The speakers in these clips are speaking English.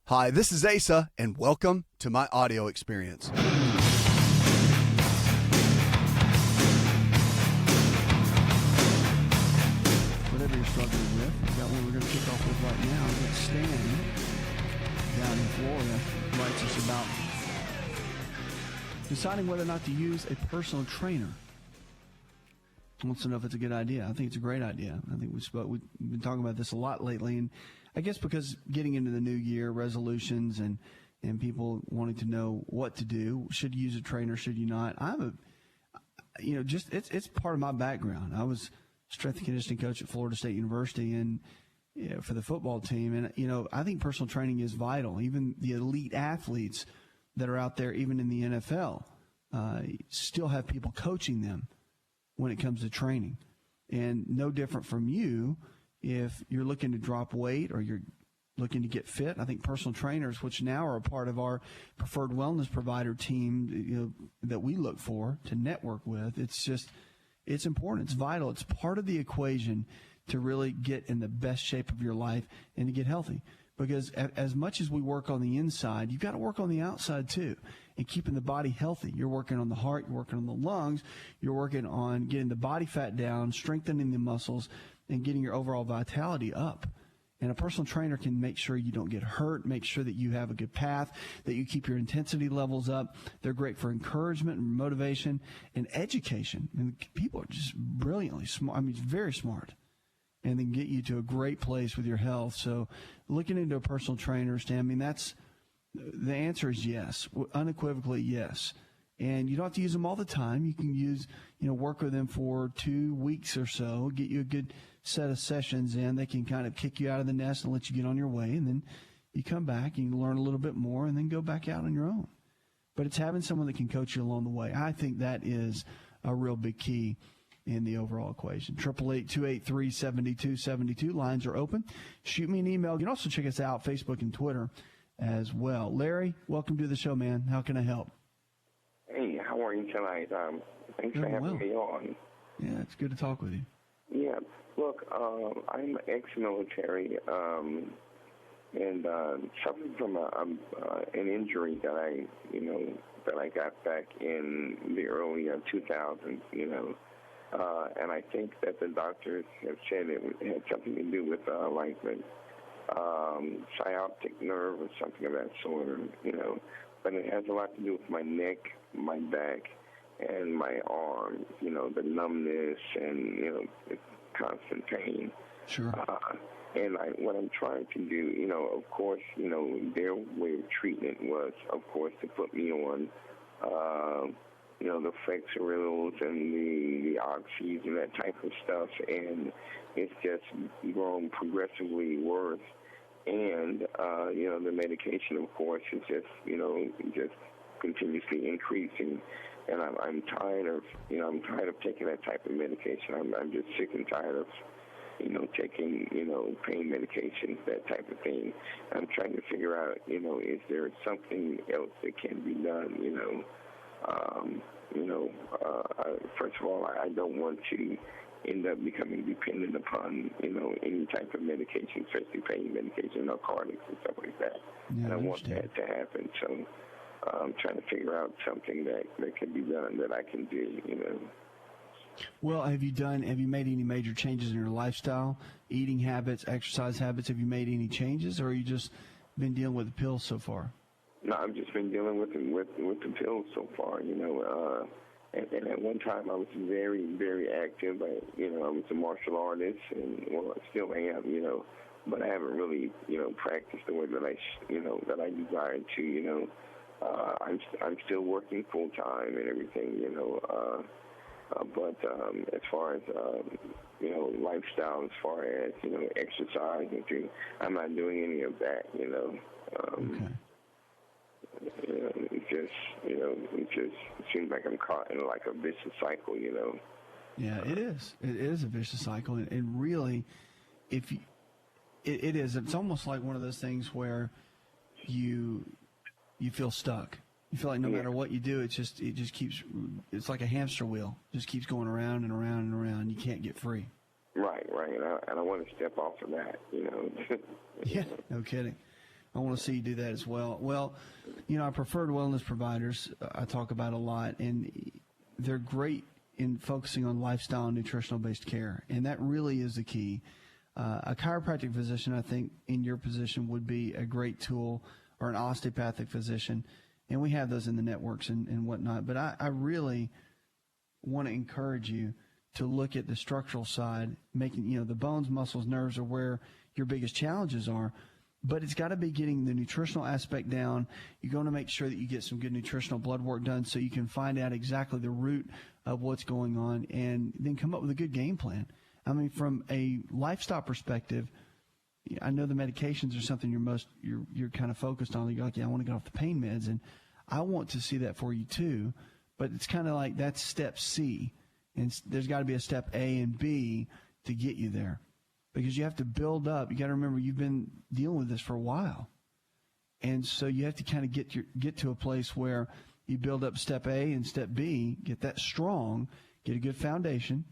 Hi, this is Asa, and welcome to my audio experience. Whatever you're struggling with, we've got one we're going to kick off with right now. It's Stan down in Florida writes us about deciding whether or not to use a personal trainer. Wants to know if it's a good idea. I think it's a great idea. I think we've been talking about this a lot lately, and I guess because getting into the new year, resolutions and people wanting to know what to do, should you use a trainer, should you not? It's part of my background. I was strength and conditioning coach at Florida State University and for the football team, and I think personal training is vital. Even the elite athletes that are out there, even in the NFL, still have people coaching them when it comes to training. And no different from you, if you're looking to drop weight or you're looking to get fit, I think personal trainers, which now are a part of our preferred wellness provider team, that we look for to network with, it's important. It's vital. It's part of the equation to really get in the best shape of your life and to get healthy. Because as much as we work on the inside, you've got to work on the outside too, and keeping the body healthy. You're working on the heart, you're working on the lungs, you're working on getting the body fat down, strengthening the muscles, and getting your overall vitality up. And a personal trainer can make sure you don't get hurt, make sure that you have a good path, that you keep your intensity levels up. They're great for encouragement and motivation and education. And people are just brilliantly smart. I mean, very smart. And then get you to a great place with your health. So looking into a personal trainer, Stan, I mean, the answer is yes, unequivocally yes. And you don't have to use them all the time. You can work with them for 2 weeks or so, get you a good set of sessions in. They can kind of kick you out of the nest and let you get on your way. And then you come back and you learn a little bit more and then go back out on your own. But it's having someone that can coach you along the way. I think that is a real big key in the overall equation. 888-283-7272. Lines are open. Shoot me an email. You can also check us out, Facebook and Twitter as well. Larry, welcome to the show, man. How can I help? Hey, how are you tonight? Thanks for having me on. Yeah, it's good to talk with you. Yeah, look, I'm ex-military and suffering from an injury that I got back in the early 2000s, and I think that the doctors have said it had something to do with like the sciatic nerve or something of that sort, but it has a lot to do with my neck, my back, and my arm, the numbness and, the constant pain. Sure. And what I'm trying to do, of course, their way of treatment was, of course, to put me on, the Flexerils and the Oxys and that type of stuff, and it's just grown progressively worse. And, the medication, of course, is just continuously increasing. And I'm tired of taking that type of medication. I'm just sick and tired of, taking, pain medications, that type of thing. I'm trying to figure out, is there something else that can be done, first of all, I don't want to end up becoming dependent upon, any type of medication, especially pain medication, narcotics and stuff like that. Yeah, and I want that to happen. So I'm trying to figure out something that can be done that I can do, Well, have you made any major changes in your lifestyle, eating habits, exercise habits? Have you made any changes, or have you just been dealing with the pills so far? No, I've just been dealing with the pills so far, And at one time, I was very, very active. I was a martial artist, and I still am, but I haven't really, practiced the way that that I desired to, I'm still working full time and everything, but as far as lifestyle, as far as exercise and things, I'm not doing any of that, Okay. It just seems like I'm caught in like a vicious cycle, Yeah, it is. It is a vicious cycle, and really, it is. It's almost like one of those things where you feel stuck. You feel like no matter what you do, it just keeps. It's like a hamster wheel. It just keeps going around and around and around. You can't get free. Right. And I want to step off of that. Yeah, no kidding. I want to see you do that as well. Well, our preferred wellness providers I talk about a lot, and they're great in focusing on lifestyle and nutritional-based care, and that really is the key. A chiropractic physician, I think, in your position would be a great tool, or an osteopathic physician, and we have those in the networks and whatnot. But I really want to encourage you to look at the structural side, making, the bones, muscles, nerves are where your biggest challenges are. But it's got to be getting the nutritional aspect down. You're going to make sure that you get some good nutritional blood work done so you can find out exactly the root of what's going on and then come up with a good game plan. I mean, from a lifestyle perspective, I know the medications are something you're kind of focused on. You're like, yeah, I want to get off the pain meds, and I want to see that for you too. But it's kind of like that's step C, and there's got to be a step A and B to get you there, because you have to build up. You got to remember you've been dealing with this for a while, and so you have to kind of get to a place where you build up step A and step B, get that strong, get a good foundation,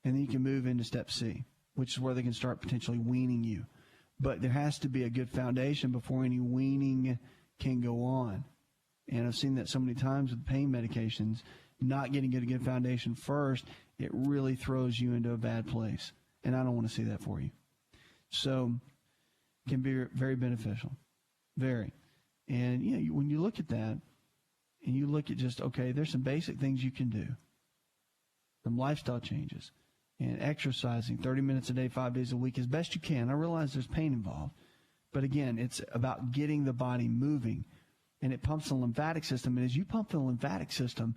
and then you can move into step C, which is where they can start potentially weaning you. But there has to be a good foundation before any weaning can go on. And I've seen that so many times with pain medications, not getting a good foundation first, it really throws you into a bad place. And I don't want to see that for you. So it can be very beneficial. Very. And, when you look at that, and you look at just, okay, there's some basic things you can do. Some lifestyle changes. And exercising 30 minutes a day, 5 days a week as best you can. I realize there's pain involved. But again, it's about getting the body moving. And it pumps the lymphatic system. And as you pump the lymphatic system,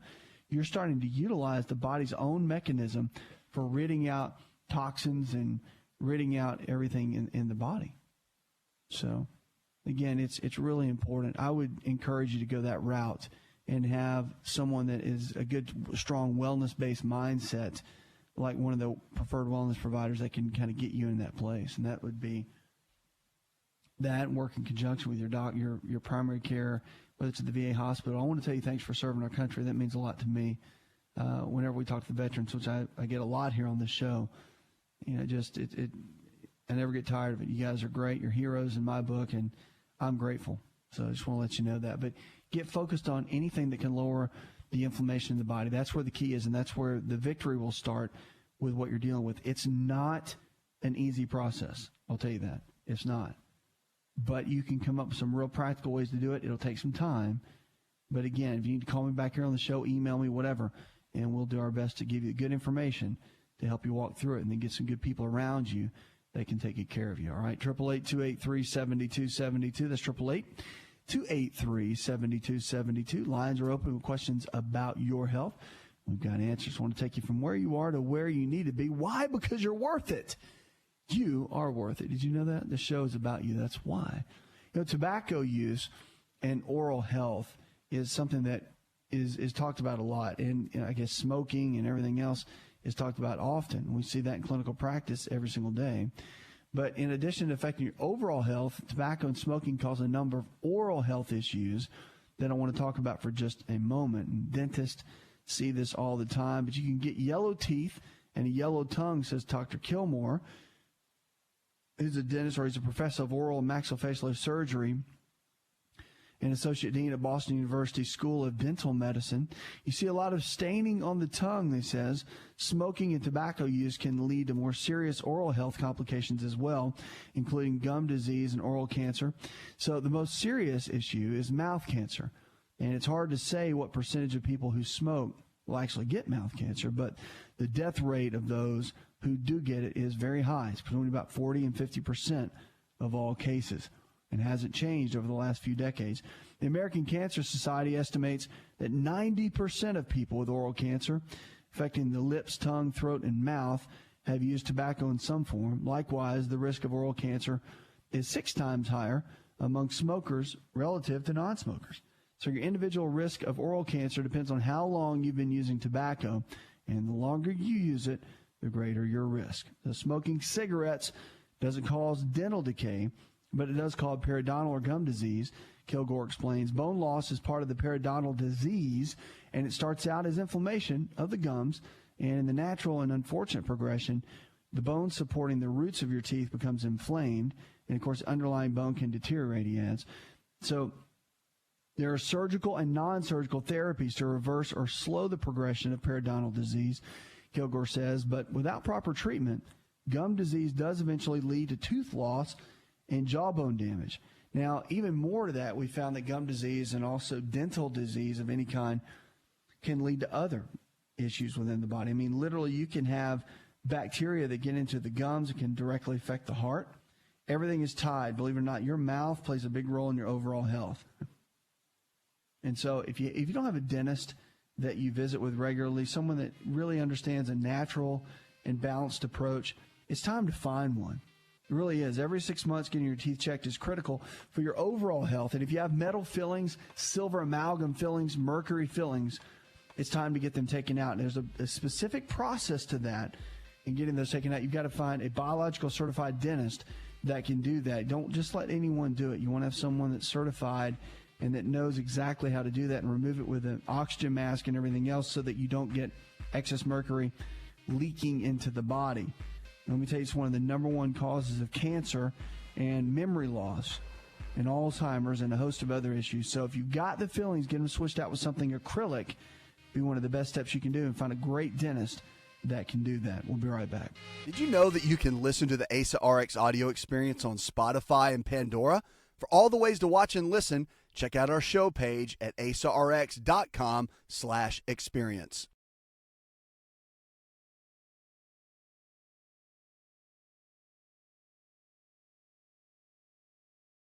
you're starting to utilize the body's own mechanism for ridding out toxins and ridding out everything in the body. So, again, it's really important. I would encourage you to go that route and have someone that is a good, strong, wellness-based mindset, like one of the preferred wellness providers that can kind of get you in that place. And that would be that, and work in conjunction with your doc, your primary care, whether it's at the VA hospital. I want to tell you thanks for serving our country. That means a lot to me. Whenever we talk to the veterans, which I get a lot here on this show, I never get tired of it. You guys are great. You're heroes in my book, and I'm grateful. So I just want to let you know that. But get focused on anything that can lower the inflammation in the body. That's where the key is, and that's where the victory will start with what you're dealing with. It's not an easy process. I'll tell you that. It's not. But you can come up with some real practical ways to do it. It'll take some time. But again, if you need to call me back here on the show, email me, whatever, and we'll do our best to give you good information to help you walk through it, and then get some good people around you that can take good care of you. All right, 888-283-7272. That's 888-283-7272. Lines are open with questions about your health. We've got answers. I want to take you from where you are to where you need to be. Why? Because you're worth it. You are worth it. Did you know that? The show is about you. That's why. Tobacco use and oral health is something that is talked about a lot. And I guess smoking and everything else is talked about often. We see that in clinical practice every single day. But in addition to affecting your overall health, tobacco and smoking cause a number of oral health issues that I want to talk about for just a moment. And dentists see this all the time, but you can get yellow teeth and a yellow tongue, says Dr. Kilmore, who's a dentist, or he's a professor of oral and maxillofacial surgery and associate dean at Boston University School of Dental Medicine. You see a lot of staining on the tongue, he says. Smoking and tobacco use can lead to more serious oral health complications as well, including gum disease and oral cancer. So the most serious issue is mouth cancer. And it's hard to say what percentage of people who smoke will actually get mouth cancer, but the death rate of those who do get it is very high. It's between about 40 and 50% of all cases, and hasn't changed over the last few decades. The American Cancer Society estimates that 90% of people with oral cancer, affecting the lips, tongue, throat, and mouth, have used tobacco in some form. Likewise, the risk of oral cancer is 6 times higher among smokers relative to non-smokers. So your individual risk of oral cancer depends on how long you've been using tobacco, and the longer you use it, the greater your risk. So smoking cigarettes doesn't cause dental decay, but it does cause periodontal or gum disease. Kilgore explains bone loss is part of the periodontal disease, and it starts out as inflammation of the gums, and in the natural and unfortunate progression, the bone supporting the roots of your teeth becomes inflamed. And, of course, underlying bone can deteriorate, he adds. So there are surgical and non-surgical therapies to reverse or slow the progression of periodontal disease, Kilgore says, but without proper treatment, gum disease does eventually lead to tooth loss and jawbone damage. Now, even more to that, we found that gum disease and also dental disease of any kind can lead to other issues within the body. I mean, literally, you can have bacteria that get into the gums that can directly affect the heart. Everything is tied. Believe it or not, your mouth plays a big role in your overall health. And so if you don't have a dentist that you visit with regularly, someone that really understands a natural and balanced approach, it's time to find one. It really is. Every 6 months, getting your teeth checked is critical for your overall health. And if you have metal fillings, silver amalgam fillings, mercury fillings, it's time to get them taken out. And there's a specific process to that. In getting those taken out, you've got to find a biological certified dentist that can do that. Don't just let anyone do it. You want to have someone that's certified and that knows exactly how to do that and remove it with an oxygen mask and everything else so that you don't get excess mercury leaking into the body. Let me tell you, it's one of the number one causes of cancer and memory loss and Alzheimer's and a host of other issues. So if you've got the fillings, get them switched out with something acrylic. Be one of the best steps you can do, and find a great dentist that can do that. We'll be right back. Did you know that you can listen to the ASA RX audio experience on Spotify and Pandora? For all the ways to watch and listen, check out our show page at asarx.com/experience.